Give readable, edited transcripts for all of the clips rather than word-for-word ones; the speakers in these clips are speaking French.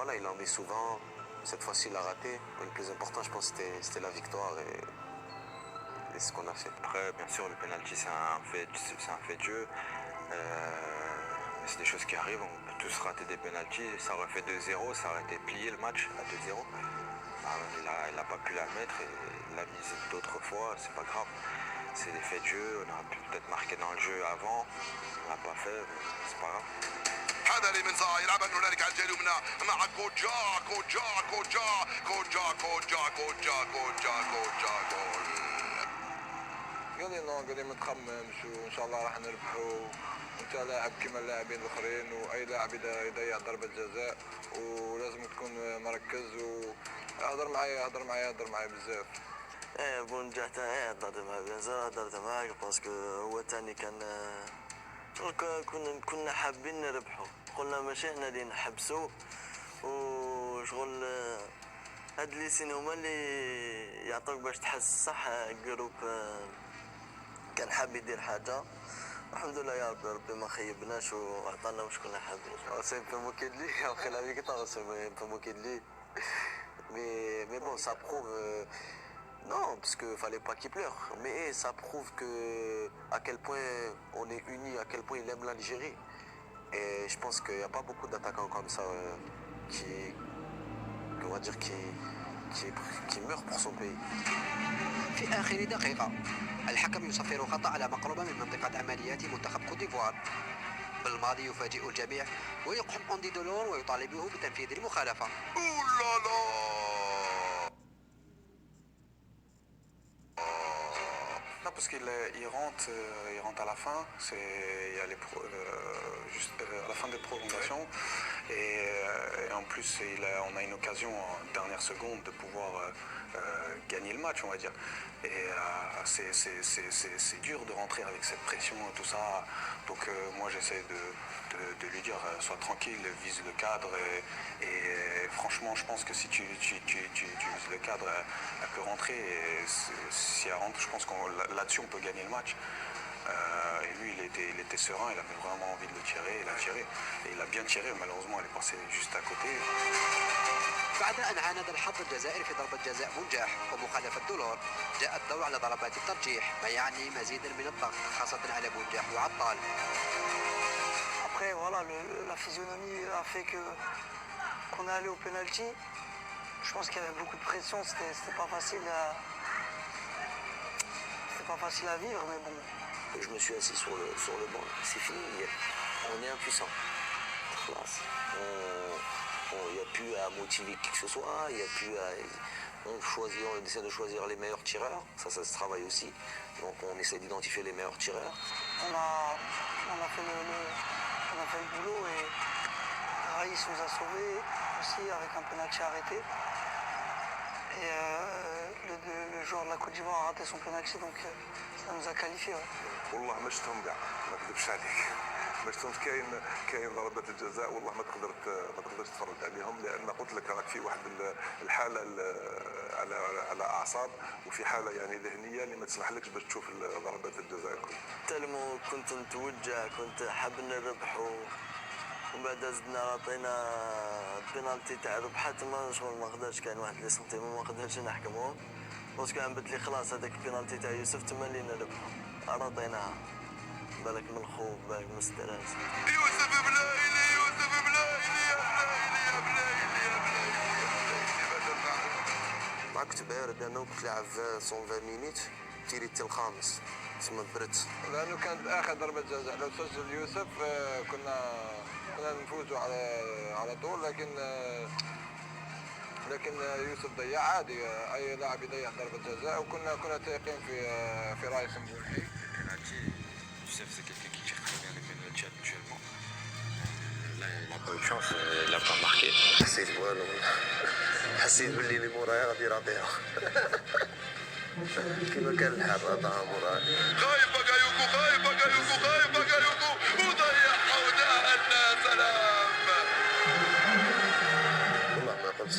voilà, il en met souvent. Cette fois-ci, il a raté. Mais le plus important, je pense, c'était la victoire et ce qu'on a fait. Après, bien sûr, le penalty, c'est un fait de jeu. C'est des choses qui arrivent. On peut tous rater des penaltys. Ça aurait fait 2-0, ça aurait été plié le match à 2-0. Il n'a pas pu la mettre et il l'a mise d'autres fois. C'est pas grave. C'est des faits de jeu. On aurait pu peut-être marquer dans le jeu avant. On l'a pas fait, mais c'est pas grave. هذا اللي من صار يلعبها من هنالك على الجهه اليمنى مع كوجا كوجا كوجا كوجا كوجا كوجا كوجا كوجا جول. قاعدين متخممش وان شاء الله راح نربحوا. انت لاعب كما اللاعبين الاخرين واي لاعب يضيع ضربه جزاء ولازم تكون مركز وهضر معايا بزاف. بون نجحت هضرت معاه بيان هضرت معاه باسكو هو تاني كان كنا حابين نربحوا. قلنا ماشي احنا اللي نحبسوا وشغل هاد لي سين هما اللي يعطوك باش تحس صح. الجروب كان حاب يدير حاجه الحمد لله يا ربي ما خيبناش وعطانا واش كنا حابين. سي un peu moqué de lui après la victoire, c'est un peu moqué de lui. Mais bon, ça prouve non, parce qu'il fallait pas qu'il pleure, mais ça prouve que à quel point on est unis, à quel point il aime l'Algérie. Et je pense qu'il n'y a pas beaucoup d'attaquants comme ça on va dire qui meurent pour son pays. في آخر دقيقة الحكم يصفر خطأ على مقربة من منطقة عمليات منتخب كوت ديفوار. بالماضي يفاجئ الجميع ويقحم أوندي دولور ويطالبه بتنفيذ المخالفة. Non, parce qu'il rentre à la fin, il y a juste à la fin des prolongations et en plus on a une occasion en dernière seconde de pouvoir gagner le match, on va dire. Et c'est dur de rentrer avec cette pression et tout ça. Donc moi j'essaie de lui dire sois tranquille, vise le cadre et franchement je pense que si tu vises le cadre, elle peut rentrer et si elle rentre je pense que là-dessus on peut gagner le match. Et lui il était serein, il avait vraiment envie de le tirer, il a tiré et il a bien tiré, malheureusement elle est passée juste à côté. بعد أن عاند الحظ الجزائري في ضربة جزاء منجح ومخالفة دولور جاء الدور على ضربات الترجيح ما يعني مزيدا من الضغط خاصة على منجح وعطال. Après voilà, la physionomie a fait qu'on est allé au penalty. Je pense qu'il y avait beaucoup de pression, c'était pas facile à vivre, mais bon. Je me suis assis sur le banc, c'est fini, on est impuissant. Il n'y a plus à motiver qui que ce soit, il y a plus à... on essaie de choisir les meilleurs tireurs, ça se travaille aussi. Donc on essaie d'identifier les meilleurs tireurs. On a fait le boulot et Raïs nous a sauvés aussi avec un penalty arrêté. Et le joueur de la Côte d'Ivoire a raté son penalty, donc ça nous a qualifiés. والله ما شفتهم كاع ما نكذبش عليك ما شفتهمش كاين ضربات الجزاء والله ما تقدرش تتفرج عليهم لان قلت لك راك في واحد الحاله على اعصاب وفي حاله يعني ذهنيه اللي ما تسمحلكش باش تشوف ضربات الجزاء كل. تالمو كنت نتوجع كنت حاب نربح ومن بعد زدنا عطينا البينالتي تاع ربحات ما شغل ما قدرش كاين واحد لي سنتيمون ما قدرتش نحكمهم باسكو عم بدلي خلاص هذاك البينالتي تاع يوسف تما اللي نربحو عطيناها بالك من الخوف بالك من الستريس. يوسف بلايلي يوسف بلايلي يا بلايلي يا بلايلي يا بلايلي ما كنت بارد انا وكنت لعب 120 مينيت تيري حتى الخامس تسمى برت لانه كانت اخر ضربه جزاء لو سجل يوسف كنا نفوزوا على طول لكن يوسف ضيع عادي اي لاعب يضيع ضربه جزاء وكنا تايقين في رايس مبولحي. Youssef c'est quelqu'un qui tire très bien les pénaltys actuellement. Là il n'a pas eu de chance, il n'a pas marqué. حسيت باللي اللي مورايا غادي يراضيها كيما كان الحال راضاها مورايا. خايف باكايوكو خايف باكايوكو خايف باكايوكو وضيعها وداها سلام. والله ما قلت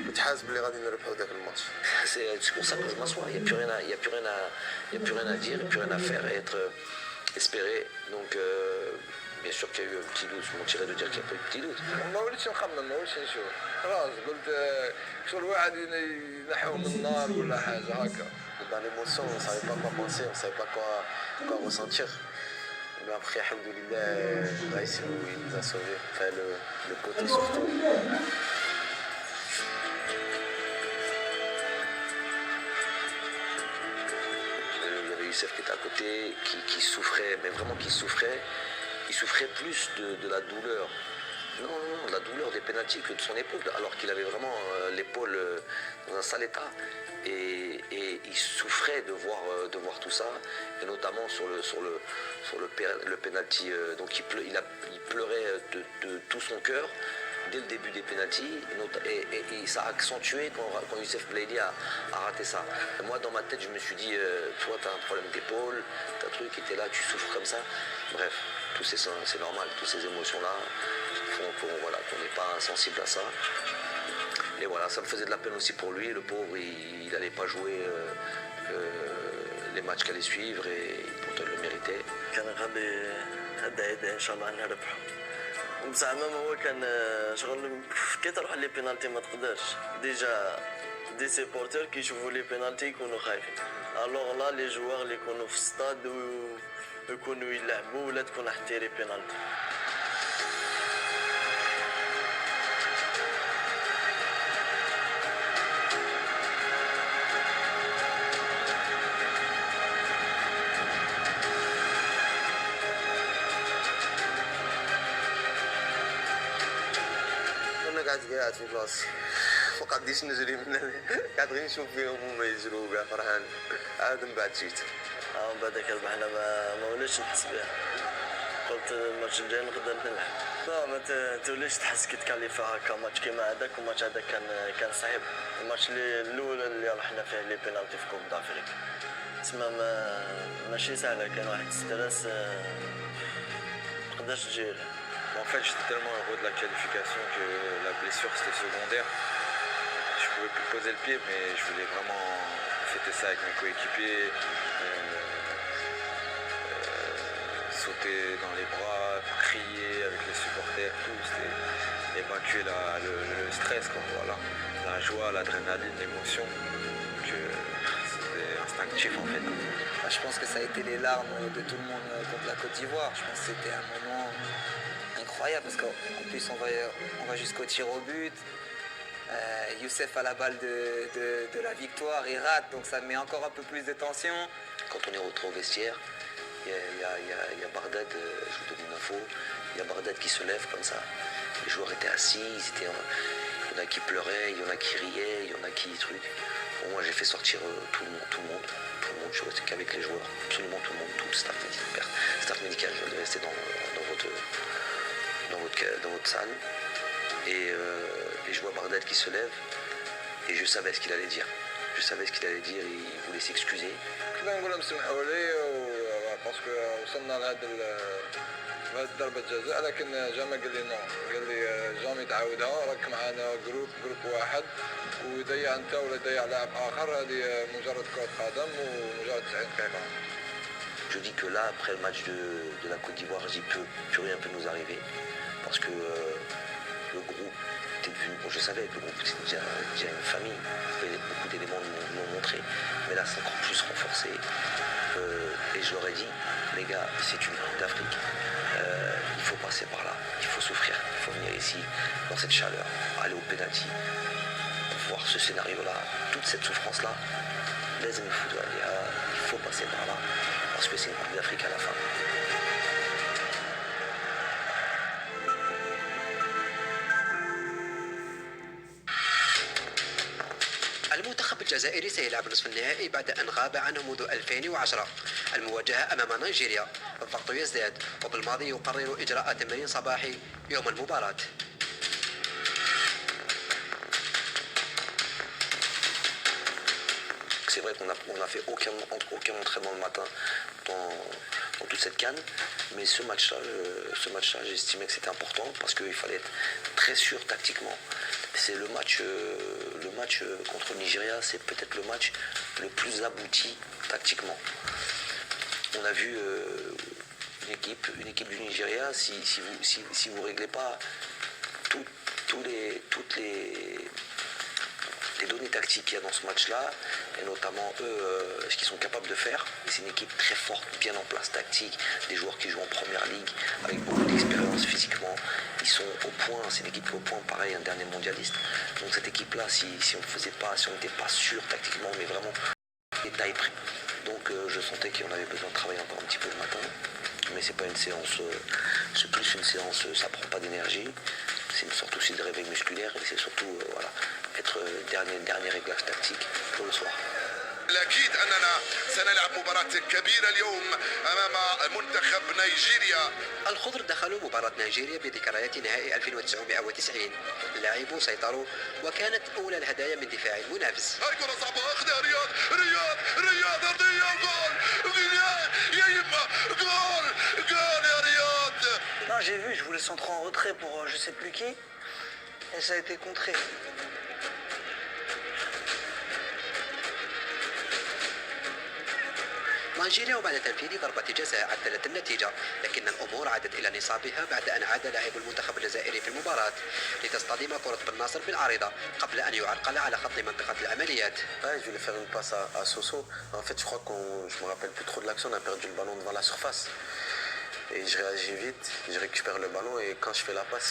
كنت حاسس بلي غادي نربحوا ذاك الماتش. C'est pour ça que je m'assois, il n'y a plus rien à dire, il n'y a plus rien à faire et être espéré. Donc bien sûr qu'il y a eu un petit doute, je mentirais de dire qu'il n'y a pas eu de petit doute. ما وليتش نخمم ما وليتش نشوف خلاص قلت شغل واحد ينحو من النار ولا حاجه هكا. Dans l'émotion, on ne savait pas quoi penser, on ne savait pas quoi ressentir. Mais après, alhamdoulilah, Raïs, il nous a sauvés. Enfin, le côté surtout. Il y avait Youssef qui était à côté, qui souffrait, mais vraiment qui souffrait. Il souffrait plus de la douleur. Non, de la douleur des pénaltys que de son épaule, alors qu'il avait vraiment l'épaule dans un sale état. Et il souffrait de voir tout ça, et notamment sur le pénalty. Donc il pleurait de tout son cœur dès le début des pénaltys, et ça a accentué quand Youssef Blaili a raté ça. Et moi, dans ma tête, je me suis dit, toi, tu as un problème d'épaule, t'as un truc, et t'es là, tu souffres comme ça. Bref, c'est normal, toutes ces émotions-là font qu'on n'est pas sensible à ça. Et voilà, ça me faisait de la peine aussi pour lui, le pauvre, il n'allait pas jouer les matchs qui allaient suivre, et pourtant il le méritait. كان غادي هذا عيد ان شاء الله نربحو. وزعما هو كان شغل كي تروح لي بينالتي ما تقدرش ديجا دي سيبورتور كيشوفوا لي بينالتي يكونوا خايفين الوغ لا لي جوار اللي يكونوا في الستاد ويكونوا يلعبوا ولا تكون حتى بينالتي. قاعد في بلاصتي ما قديش نجري من قاعد غير نشوف فيهم هما يجروا كاع فرحان عاد من بعد جيت من بعد ربحنا ما وليتش نحس بها قلت الماتش الجاي نقدر نلعب لا ما توليش تحس كي تكاليفا هكا ماتش كيما هذاك والماتش هذاك كان صعيب الماتش الاول اللي رحنا فيه لي بينالتي في كوب دافريك تسمى ماشي سهله كان واحد ستريس ما تقدرش تجيري. En fait, j'étais tellement heureux de la qualification que la blessure c'était secondaire. Je pouvais plus poser le pied, mais je voulais vraiment fêter ça avec mes coéquipiers, sauter dans les bras, crier avec les supporters, tout. C'était évacuer le stress, quoi, voilà. La joie, l'adrénaline, l'émotion. C'était instinctif en fait. Je pense que ça a été les larmes de tout le monde contre la Côte d'Ivoire. Je pense que c'était un moment incroyable parce qu'en plus on va jusqu'au tir au but. Youssef a la balle de la victoire, il rate, donc ça met encore un peu plus de tension. Quand on est rentré au vestiaire, il y a Bardad, je vous donne une info, il y a Bardad qui se lève comme ça. Les joueurs étaient assis, il y en a qui pleuraient, il y en a qui riaient, il y en a qui truc. Bon, moi j'ai fait sortir tout le monde, je suis resté qu'avec les joueurs, absolument tout le monde, tout le staff médical, je devais rester dans votre salle, et je vois Bardad qui se lève, et je savais ce qu'il allait dire. Il voulait s'excuser. كنا نقول لهم سمحوا لي باسكو وصلنا لهاد ضربة جزاء لكن جامع قال لي نو قال لي جامي تعاودها راك معنا جروب واحد ويضيع انت ولا يضيع لاعب اخر هذه مجرد كرة قدم ومجرد 90 دقيقة. Je dis que là, après le match de la Côte d'Ivoire, je dis que plus rien peut nous arriver. Parce que le groupe était devenu, bon, je savais que le groupe était déjà une famille, beaucoup d'éléments m'ont montré, mais là c'est encore plus renforcé. Et je leur ai dit, les gars, c'est une Coupe d'Afrique, il faut passer par là, il faut souffrir, il faut venir ici, dans cette chaleur, aller au penalty, voir ce scénario-là, toute cette souffrance-là, les amis football, il faut passer par là, parce que c'est une Coupe d'Afrique à la fin. المنتخب الجزائري سيلعب نصف النهائي بعد أن غاب عنه منذ 2010. المواجهة أمام نيجيريا، الضغط يزداد وبالماضي يقرر إجراء تمرين صباحي يوم المباراة. C'est vrai qu'on n'a fait aucun entraînement le matin dans toute cette CAN, mais ce match-là, j'estimais que c'était important parce qu'il fallait être très sûr tactiquement. C'est le match contre le Nigeria, c'est peut-être le match le plus abouti tactiquement. On a vu une équipe du Nigeria, si vous ne réglez pas toutes les données tactiques qu'il y a dans ce match-là, et notamment eux, ce qu'ils sont capables de faire. Et c'est une équipe très forte, bien en place tactique, des joueurs qui jouent en première ligue, avec beaucoup d'expérience physiquement. Ils sont au point, c'est une équipe qui est au point, pareil, un dernier mondialiste. Donc cette équipe-là, si on n'était pas sûr tactiquement, mais vraiment détail près. Donc je sentais qu'on avait besoin de travailler encore un petit peu le matin. Mais c'est pas une séance, c'est plus une séance, ça prend pas d'énergie. C'est une sorte aussi de réveil musculaire et c'est surtout être dernier réglage tactique pour le soir. الأكيد أننا سنلعب مباراة كبيرة اليوم أمام منتخب نيجيريا. الخضر دخلوا مباراة نيجيريا بذكريات نهائي 1990. لعبوا سيطروا وكانت أولى الهدايا من دفاع المنافس. هاي كرة صعبة أخذها رياض أرضية وجول يا يما جول يا رياض. Non, j'ai vu, je voulais centrer en retrait pour je sais plus qui. Et ça a été contré. نيجيريا وبعد تنفيذ ضربة جزاء عدلت النتيجة، لكن الأمور عادت إلى نصابها بعد أن عاد لاعب المنتخب الجزائري في المباراة لتصطدم كرة بن ناصر بالعارضة قبل أن يعرقل على خط منطقة العمليات. Ouais, je voulais faire une passe à Soso. En fait, je crois je me rappelle plus trop de l'action, on a perdu le ballon devant la surface. Et je réagis vite, je récupère le ballon et quand je fais la passe,